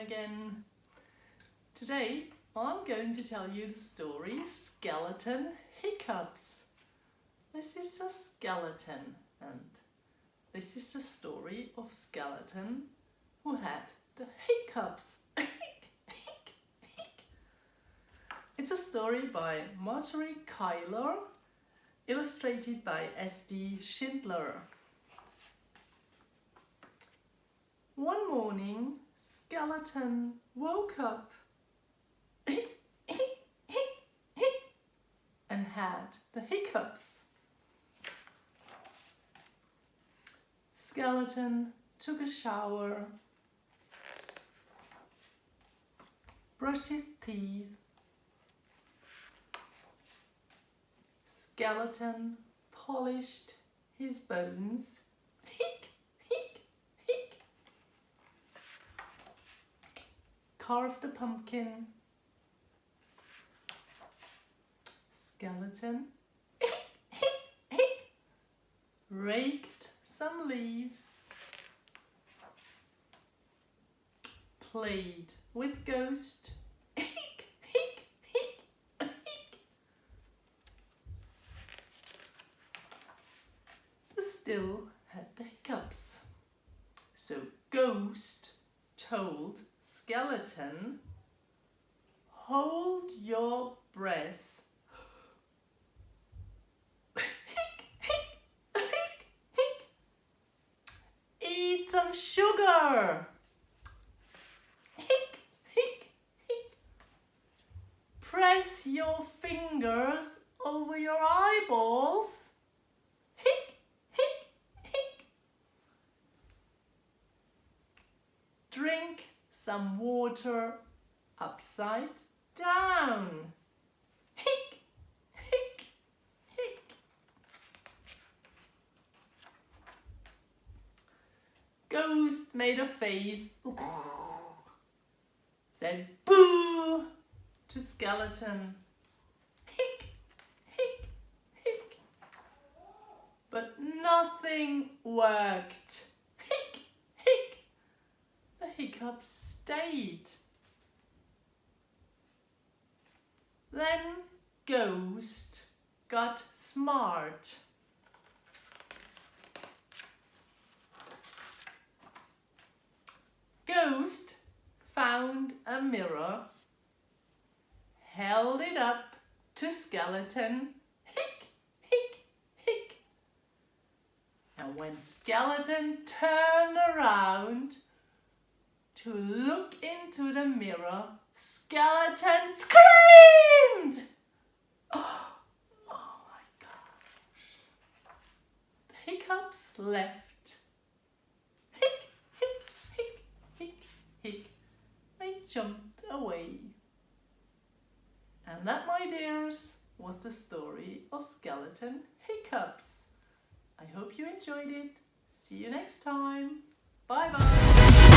again. Today I'm going to tell you the story Skeleton Hiccups. This is a skeleton and this is the story of skeleton who had the hiccups. It's a story by Marjorie Kyler, illustrated by S.D. Schindler. One morning, Skeleton woke up and had the hiccups. Skeleton took a shower, brushed his teeth. Skeleton polished his bones. Carved a pumpkin. Skeleton raked some leaves. Played with Ghost. Still had the hiccups. So Ghost told Skeleton, hold your breath. Eat some sugar. Press your fingers over your eyeballs. Drink some water upside down. Hic, hic, hic. Ghost made a face, said boo to Skeleton. Hic, hic, hic. But nothing worked. Hiccups stayed. Then Ghost got smart. Ghost found a mirror, held it up to Skeleton. Hic, hic, hic. And when Skeleton turned around to look into the mirror, Skeleton screamed! Oh my gosh. The hiccups left. Hic, hic, hic, hic, hic. They jumped away. And that, my dears, was the story of Skeleton Hiccups. I hope you enjoyed it. See you next time. Bye bye.